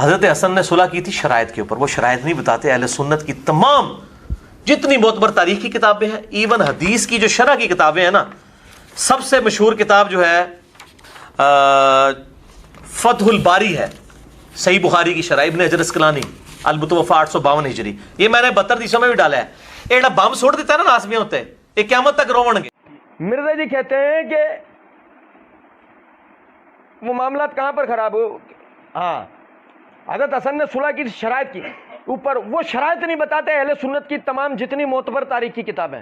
حضرت حسن نے صلح کی تھی شرائط کے اوپر، وہ شرائط نہیں بتاتے. اہل سنت کی تمام جتنی معتبر تاریخ کی کتابیں ہیں، ایون حدیث کی جو شرح کی کتابیں ہیں نا، سب سے مشہور کتاب جو ہے فتح الباری ہے، صحیح بخاری کی شرح، ابن حجر اسقلانی، المتوفی 852 ہجری. یہ میں نے 72 دیسوں میں بھی ڈالا ہے. ایڈا بم چھوڑ دیتا ہے نا ناسمیاں ہوتے، یہ قیامت تک روون گے. مرزا جی کہتے ہیں کہ وہ معاملات کہاں پر خراب ہو. ہاں، حضرت حسن نے صلح کی شرائط کی اوپر، وہ شرائط نہیں بتاتے اہل سنت کی تمام جتنی معتبر تاریخ کی کتابیں.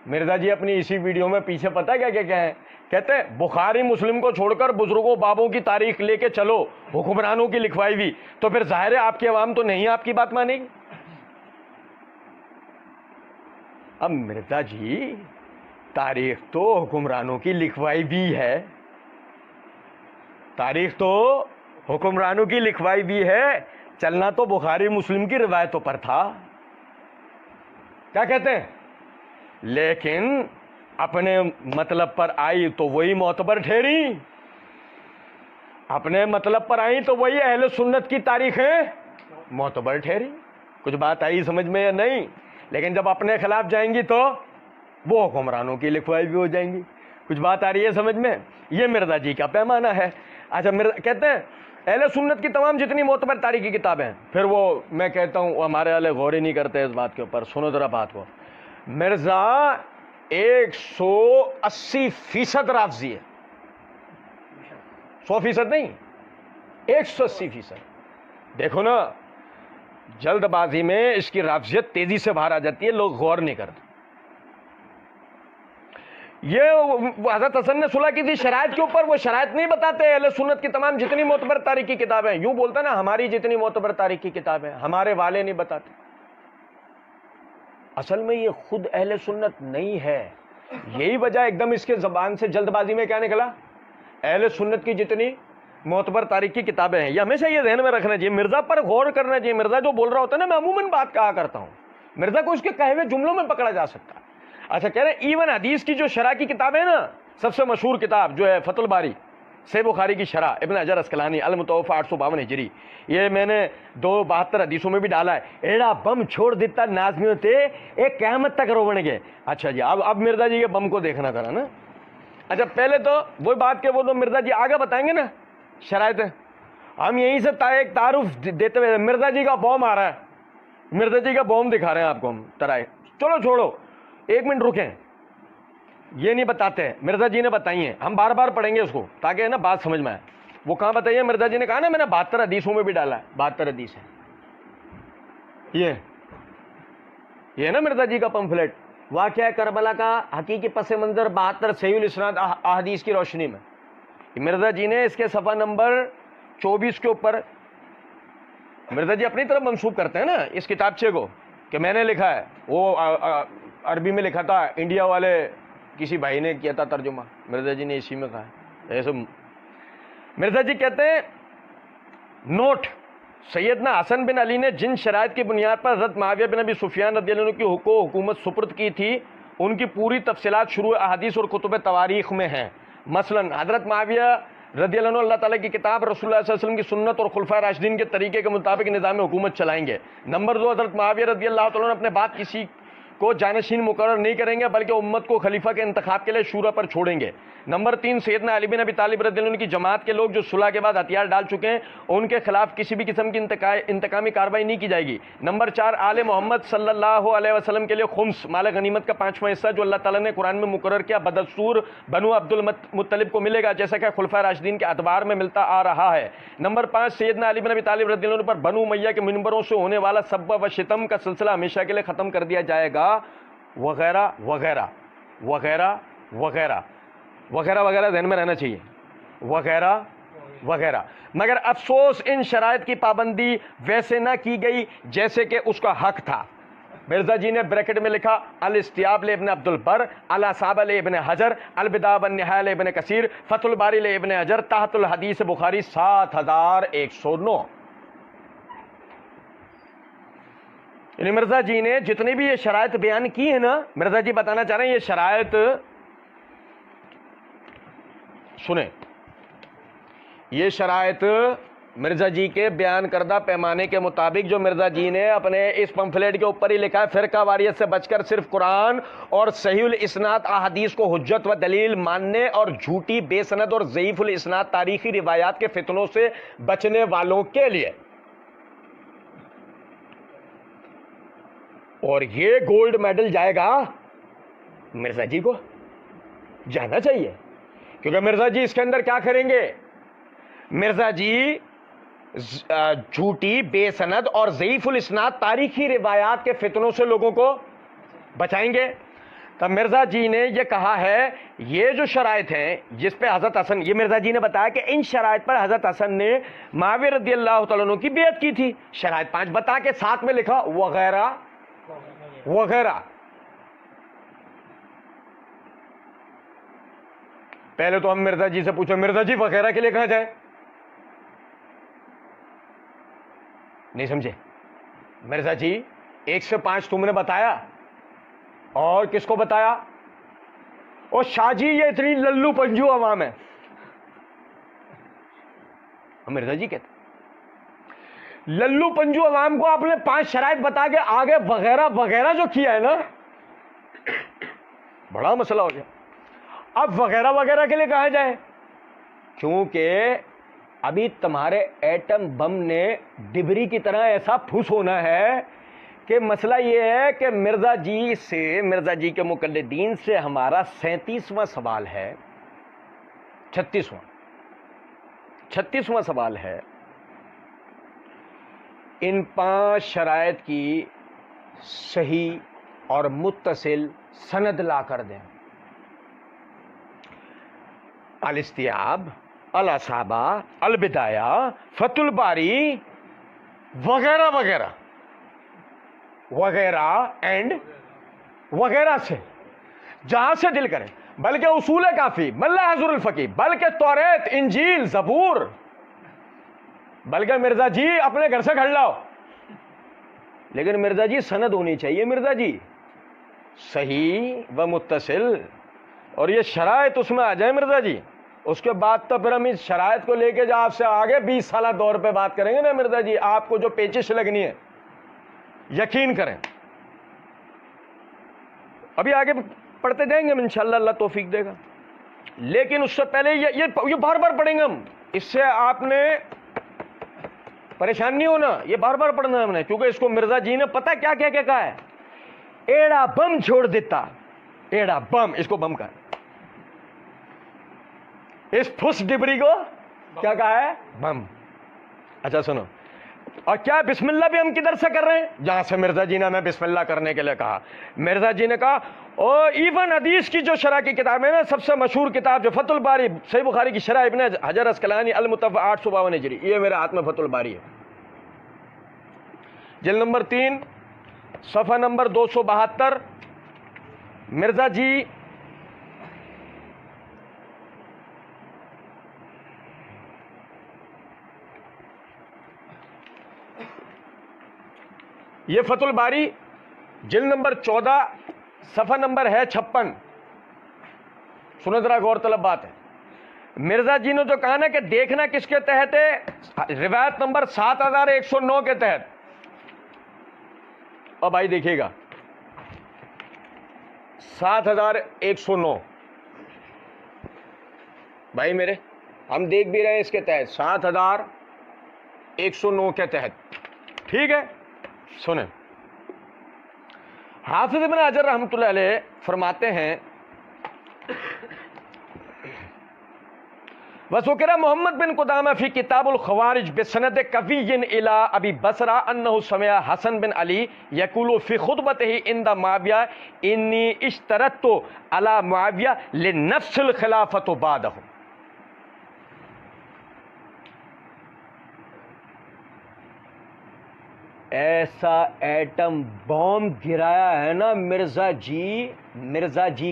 مرزا جی اپنی اسی ویڈیو میں پیچھے پتہ کیا کیا ہے، کہتے ہیں بخاری مسلم کو چھوڑ کر بزرگوں بابوں کی تاریخ لے کے چلو، حکمرانوں کی لکھوائی ہوئی، تو پھر ظاہر ہے آپ کی عوام تو نہیں آپ کی بات مانے گی. اب مرزا جی تاریخ تو حکمرانوں کی لکھوائی بھی ہے، تاریخ تو حکمرانوں کی لکھوائی بھی ہے، چلنا تو بخاری مسلم کی روایتوں پر تھا. کیا کہتے ہیں؟ لیکن اپنے مطلب پر آئی تو وہی معتبر ٹھہری، اپنے مطلب پر آئی تو وہی اہل سنت کی تاریخیں معتبر ٹھہری. کچھ بات آئی سمجھ میں یا نہیں؟ لیکن جب اپنے خلاف جائیں گی تو وہ حکمرانوں کی لکھوائی بھی ہو جائیں گی. کچھ بات آ رہی ہے سمجھ میں؟ یہ مرزا جی کا پیمانہ ہے. اچھا، کہتے ہیں اہل سنت کی تمام جتنی معتبر تاریخی کتابیں ہیں، پھر وہ میں کہتا ہوں ہمارے والے غور ہی نہیں کرتے اس بات کے اوپر. سنو ذرا بات کو. مرزا 180% رافضی ہے، 100% نہیں، 180%. دیکھو نا، جلد بازی میں اس کی رافضیت تیزی سے باہر آ جاتی ہے، لوگ غور نہیں کرتے. یہ حضرت حسن نے صلح کی تھی شرائط کے اوپر، وہ شرائط نہیں بتاتے اہل سنت کی تمام جتنی معتبر تاریخ کی کتابیں. یوں بولتا نا ہماری جتنی معتبر تاریخ کی کتابیں، ہمارے والے نہیں بتاتے. اصل میں یہ خود اہل سنت نہیں ہے. یہی وجہ ایک دم اس کے زبان سے جلد بازی میں کیا نکلا، اہل سنت کی جتنی معتبر تاریخ کی کتابیں ہیں. یہ ہمیشہ یہ ذہن میں رکھنا چاہیے، مرزا پر غور کرنا چاہیے. مرزا جو بول رہا ہوتا ہے نا، میں عموماً بات کہا کرتا ہوں، مرزا کو اس کے کہے ہوئے جملوں میں پکڑا جا سکتا ہے. اچھا، کہہ رہے ہیں ایون حدیث کی جو شرح کی کتابیں ہیں نا، سب سے مشہور کتاب جو ہے فتح الباری، صحیح بخاری کی شرح، ابن حجر اسقلانی، المتوفی 852 ہجری، یہ میں نے 272 حدیثوں میں بھی ڈالا ہے. ایڑا بم چھوڑ دیتا نازمیوں تے ایک قیامت تک رونے گے. اچھا جی، اب مرزا جی کے بم کو دیکھنا کرا نا. اچھا، پہلے تو وہی بات کہ وہ تو مرزا جی آگے بتائیں گے نا شرائط. ہم یہیں سے ایک تعارف دیتے ہوئے، مرزا جی کا بوم آ رہا ہے، مرزا جی کا بوم دکھا رہے ہیں آپ کو ہم ترائے. چلو چھوڑو، ایک منٹ رکیں. یہ نہیں بتاتے، مرزا جی نے بتائی ہیں، ہم بار بار پڑھیں گے اس کو تاکہ نا بات سمجھ میں آئے. وہ کہاں بتائیے؟ مرزا جی نے کہا نا، میں نے 72 حدیثوں میں بھی ڈالا ہے، 72 حدیث ہے. یہ نا مرزا جی کا پمفلیٹ، واقعہ کربلا کا حقیقی پس منظر 72 صحیح الاسناد احادیث کی روشنی میں. مرزا جی نے اس کے صفحہ نمبر 24 کے اوپر، مرزا جی اپنی طرف منسوب کرتے ہیں نا اس کتابچے کو کہ میں نے لکھا ہے. وہ عربی میں لکھا تھا، انڈیا والے کسی بھائی نے کیا تھا ترجمہ، مرزا جی نے اسی میں کہا ہے. ایسے مرزا جی کہتے ہیں نوٹ، سیدنا حسن بن علی نے جن شرائط کی بنیاد پر حضرت معاویہ بن ابی سفیان رضی اللہ عنہ کی حکومت سپرد کی تھی، ان کی پوری تفصیلات شروع احادیث اور کتب تواریخ میں ہیں. مثلا حضرت معاویہ رضی اللہ عنہ اللہ تعالیٰ کی کتاب، رسول اللہ صلی اللہ علیہ وسلم کی سنت اور خلفائے راشدین کے طریقے کے مطابق نظام حکومت چلائیں گے. نمبر 2، حضرت معاویہ رضی اللہ تعالیٰ عنہ اپنے بعد کسی کو جانشین مقرر نہیں کریں گے، بلکہ امت کو خلیفہ کے انتخاب کے لیے شورا پر چھوڑیں گے. نمبر 3، سیدنا علی بن ابی طالب رضی اللہ عنہ کی جماعت کے لوگ جو صلح کے بعد ہتھیار ڈال چکے ہیں، ان کے خلاف کسی بھی قسم کی انتقامی کارروائی نہیں کی جائے گی. نمبر 4، آل محمد صلی اللہ علیہ وسلم کے لیے خمس مال غنیمت کا 5واں حصہ جو اللہ تعالیٰ نے قرآن میں مقرر کیا بدستور بنو عبد المطلب کو ملے گا، جیسا کہ خلفائے راشدین کے ادوار میں ملتا آ رہا ہے. نمبر 5، سیدنا علی بن ابی طالب رضی اللہ عنہ پر بنو امیہ کے منبروں سے ہونے والا سب و شتم کا سلسلہ ہمیشہ کے لیے ختم کر دیا جائے گا، وغیرہ وغیرہ وغیرہ وغیرہ وغیرہ وغیرہ. ذہن میں رہنا چاہیے، وغیرہ وغیرہ. مگر افسوس ان شرائط کی پابندی ویسے نہ کی گئی جیسے کہ اس کا حق تھا. مرزا جی نے بریکٹ میں لکھا، الاستیاب لابن عبد البر، الاصابہ لابن حجر، البدایہ والنہایہ لابن کثیر، فتح الباری لابن حجر، تحت الحدیث بخاری 7109. یعنی مرزا جی نے جتنی بھی یہ شرائط بیان کی ہے نا، مرزا جی بتانا چاہ رہے ہیں یہ شرائط سنیں، یہ شرائط مرزا جی کے بیان کردہ پیمانے کے مطابق جو مرزا جی نے اپنے اس پمفلیٹ کے اوپر ہی لکھا ہے، فرقہ واریت سے بچ کر صرف قرآن اور صحیح الاسناد احادیث کو حجت و دلیل ماننے اور جھوٹی بے سند اور ضعیف الاسناد تاریخی روایات کے فتنوں سے بچنے والوں کے لیے. اور یہ گولڈ میڈل جائے گا مرزا جی کو، جانا چاہیے، کیونکہ مرزا جی اس کے اندر کیا کریں گے؟ مرزا جی جھوٹی بے سند اور ضعیف الاسناد تاریخی روایات کے فتنوں سے لوگوں کو بچائیں گے. تب مرزا جی نے یہ کہا ہے، یہ جو شرائط ہیں جس پہ حضرت حسن، یہ مرزا جی نے بتایا کہ ان شرائط پر حضرت حسن نے معاویہ رضی اللہ تعالیٰ عنہ کی بیعت کی تھی. شرائط 5 بتا کے ساتھ میں لکھا وغیرہ وغیرہ. پہلے تو ہم مرزا جی سے پوچھو، مرزا جی وغیرہ کے لیے کہاں جائے؟ نہیں سمجھے؟ مرزا جی 1 سے 5 تم نے بتایا، اور کس کو بتایا؟ اور شاہ جی یہ اتنی للو پنجو عوام ہے. مرزا جی کہتے للو پنجو عوام کو آپ نے 5 شرائط بتا کے آگے وغیرہ وغیرہ جو کیا ہے نا، بڑا مسئلہ ہو گیا. اب وغیرہ وغیرہ کے لیے کہاں جائے؟ کیونکہ ابھی تمہارے ایٹم بم نے ڈبری کی طرح ایسا پھوس ہونا ہے کہ مسئلہ یہ ہے کہ مرزا جی کے مقلدین سے ہمارا 37واں سوال ہے، 36واں سوال ہے. ان 5 شرائط کی صحیح اور متصل سند لا کر دیں. الاستیاب، الاصابہ، البدایہ، فتح الباری وغیرہ وغیرہ وغیرہ اینڈ وغیرہ سے جہاں سے دل کرے، بلکہ اصول کافی، ملا حضور الفقی، بلکہ توریت، انجیل، زبور، بلکہ مرزا جی اپنے گھر سے گھڑ لاؤ. لیکن مرزا جی سند ہونی چاہیے، مرزا جی صحیح و متصل، اور یہ شرائط اس میں آ جائے مرزا جی. اس کے بعد تو پھر ہم اس شرائط کو لے کے جو آپ سے آگے 20 سالہ دور پہ بات کریں گے نا مرزا جی، آپ کو جو پیچش لگنی ہے یقین کریں. ابھی آگے پڑھتے جائیں گے انشاءاللہ، اللہ توفیق دے گا. لیکن اس سے پہلے یہ بار بار پڑھیں گے ہم، اس سے آپ نے پریشان نہیں ہونا، یہ بار بار پڑھنا ہے ہم نے، کیونکہ اس کو مرزا جی نے پتہ کیا کہا ہے؟ ایڑا بم چھوڑ دیتا، ایڑا بم، اس کو بم کہا، اس پھس ڈبری کو کیا کہا ہے؟ بم. اچھا سنو، اور کیا بسم اللہ بھی ہم کدھر سے کر رہے ہیں؟ جہاں سے مرزا جی نے ہمیں بسم اللہ کرنے کے لیے کہا. مرزا جی نے کہا اور ایون حدیث کی جو شرح کی کتاب ہے نا، سب سے مشہور کتاب جو فتح الباری، صحیح بخاری کی شرح ابن حجر اسقلانی المتوفی 852 ہجری، یہ میرے ہاتھ میں فتح الباری ہے، جلد نمبر 3 صفحہ نمبر 272. مرزا جی یہ فتح الباری جلد نمبر 14 صفحہ نمبر ہے 56. سنو ذرا غور طلب بات ہے. مرزا جی نے جو کہا نا کہ دیکھنا کس کے تحت ہے؟ روایت نمبر 7109 کے تحت. اور بھائی دیکھیے گا 7109 بھائی میرے، ہم دیکھ بھی رہے ہیں اس کے تحت 7109 کے تحت. ٹھیک ہے، سنیں. حافظ ابن حجر رحمۃ اللہ علیہ فرماتے ہیں وذکر محمد بن قدامہ فی کتاب الخوارج بسند قوی الی ابی بصرہ انہ سمع حسن بن علی یقول فی خطبتہ عند معاویہ انی اشترطت علی معاویہ لنفس الخلافۃ بعدہ. ایسا ایٹم بوم گرایا ہے نا مرزا جی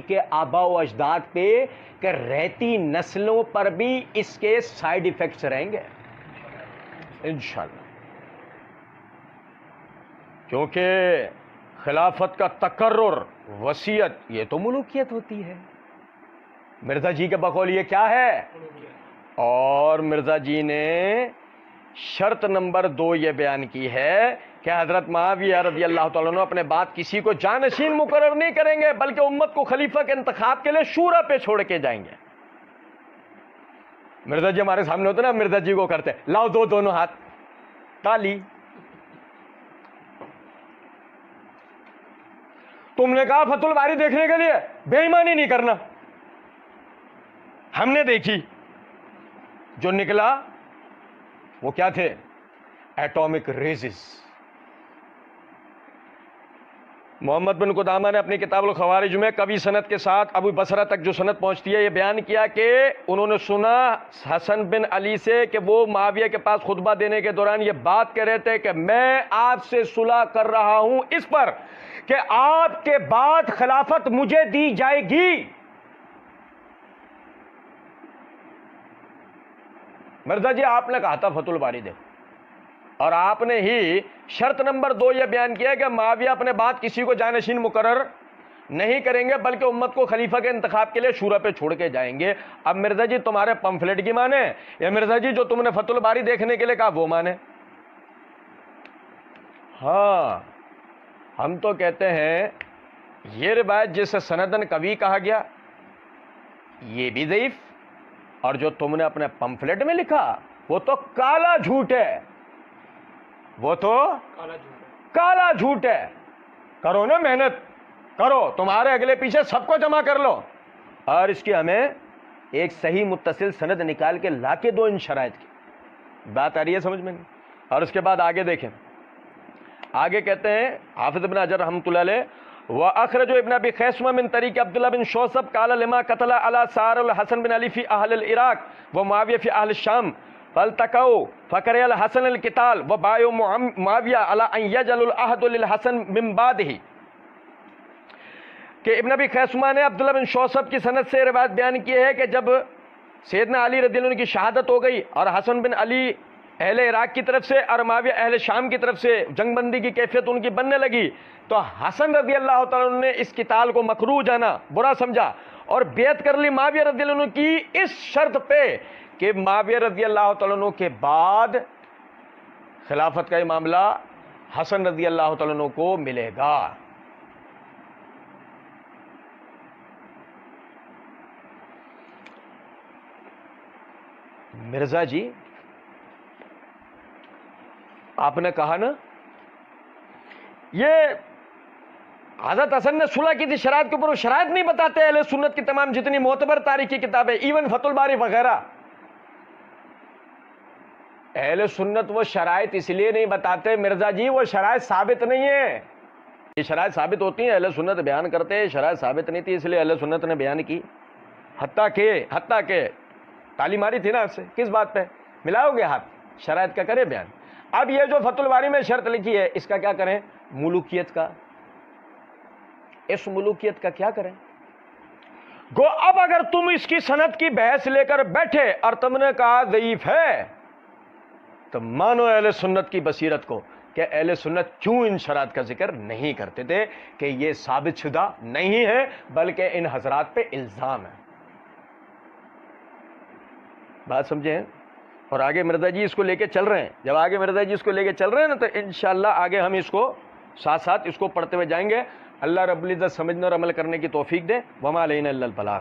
کے آبا و اجداد پہ کہ رہتی نسلوں پر بھی اس کے سائیڈ ایفیکٹس رہیں گے انشاءاللہ. کیونکہ خلافت کا تقرر، وصیت، یہ تو ملوکیت ہوتی ہے. مرزا جی کے بقول یہ کیا ہے؟ اور مرزا جی نے شرط نمبر 2 یہ بیان کی ہے کہ حضرت معاویہ رضی اللہ تعالیٰ عنہ اپنے بعد کسی کو جانشین مقرر نہیں کریں گے، بلکہ امت کو خلیفہ کے انتخاب کے لیے شورا پہ چھوڑ کے جائیں گے۔ مرزا جی ہمارے سامنے ہوتے نا، مرزا جی کو کرتے لاؤ دونوں ہاتھ، تالی۔ تم نے کہا فتح الباری دیکھنے کے لیے، بے ایمانی نہیں کرنا، ہم نے دیکھی، جو نکلا وہ کیا تھے؟ Atomic raises. محمد بن قدامہ نے اپنی کتاب الخوارج میں کبھی سند کے ساتھ ابو بصرہ تک جو سند پہنچتی ہے یہ بیان کیا کہ انہوں نے سنا حسن بن علی سے کہ وہ معاویہ کے پاس خطبہ دینے کے دوران یہ بات کہہ رہے تھے کہ میں آپ سے صلح کر رہا ہوں اس پر کہ آپ کے بعد خلافت مجھے دی جائے گی۔ مرزا جی آپ نے کہا تھا فتح الباری دے، اور آپ نے ہی شرط نمبر 2 یہ بیان کیا کہ معاویہ اپنے بعد کسی کو جانشین مقرر نہیں کریں گے، بلکہ امت کو خلیفہ کے انتخاب کے لیے شورا پہ چھوڑ کے جائیں گے۔ اب مرزا جی تمہارے پمفلٹ کی مانے یا مرزا جی جو تم نے فتح الباری دیکھنے کے لیے کہا وہ مانے؟ ہاں ہم تو کہتے ہیں یہ روایت جسے سندن قوی کہا گیا یہ بھی ضعیف، اور جو تم نے اپنے پمفلٹ میں لکھا وہ تو کالا جھوٹ ہے، وہ تو کالا جھوٹ ہے۔ کرو نا محنت کرو، تمہارے اگلے پیچھے سب کو جمع کر لو، اور اس کی ہمیں ایک صحیح متصل سند نکال کے لا کے دو ان شرائط کی۔ بات آ رہی ہے سمجھ میں نہیں؟ اور اس کے بعد آگے دیکھیں، آگے کہتے ہیں حافظ ابن حجر رحمۃ اللہ علیہ وَأَخْرَجُ ابن ابی خیثمہ من طریق عبداللہ بن شوصب قال لما قتل على سار الحسن بن علی فی اہل العراق ومعاویہ فی اہل الشام فالتقوا فکرہ الحسن القتال وبایعوا معاویہ علی ان یجعل العہد للحسن من بعدہ، کہ ابن ابی خیثمہ نے عبداللہ بن شوصب کی سند سے روایت بیان کی ہے کہ جب سیدنا علی رضی اللہ عنہ کی شہادت ہو گئی اور حسن بن علی اہل عراق کی طرف سے اور معاویہ اہل شام کی طرف سے جنگ بندی کی کیفیت ان کی بننے لگی، تو حسن رضی اللہ تعالیٰ عنہ نے اس قتال کو مکروہ جانا، برا سمجھا، اور بیعت کر لی معاویہ رضی اللہ عنہ کی اس شرط پہ کہ معاویہ رضی اللہ تعالیٰ عنہ کے بعد خلافت کا یہ معاملہ حسن رضی اللہ تعالیٰ عنہ کو ملے گا۔ مرزا جی آپ نے کہا نا یہ حضرت حسن نے صلح کی تھی شرائط کے اوپر، وہ شرائط نہیں بتاتے اہل سنت کی تمام جتنی معتبر تاریخی کتابیں، ایون فتح الباری وغیرہ۔ اہل سنت وہ شرائط اس لیے نہیں بتاتے مرزا جی، وہ شرائط ثابت نہیں ہے، یہ شرائط ثابت ہوتی ہیں اہل سنت بیان کرتے ہیں، شرائط ثابت نہیں تھی اس لیے اہل سنت نے بیان کی، حتیٰ کہ تالی ماری تھی نا آپ سے، کس بات پہ؟ ملاؤ گے ہاتھ، شرائط کا کرے بیان۔ اب یہ جو فتح الباری میں شرط لکھی ہے اس کا کیا کریں؟ ملوکیت کا، اس ملوکیت کا کیا کریں؟ گو اب اگر تم اس کی سند کی بحث لے کر بیٹھے اور تم نے کہا ضعیف ہے تو مانو اہل سنت کی بصیرت کو کہ اہل سنت کیوں ان شرائط کا ذکر نہیں کرتے تھے، کہ یہ ثابت شدہ نہیں ہے بلکہ ان حضرات پہ الزام ہے۔ بات سمجھیں؟ اور آگے مرزا جی اس کو لے کے چل رہے ہیں، جب آگے مرزا جی اس کو لے کے چل رہے ہیں نا تو انشاءاللہ آگے ہم اس کو ساتھ ساتھ اس کو پڑھتے ہوئے جائیں گے۔ اللہ رب العزت سمجھنے اور عمل کرنے کی توفیق دے۔ وما علینا الا البلاغ۔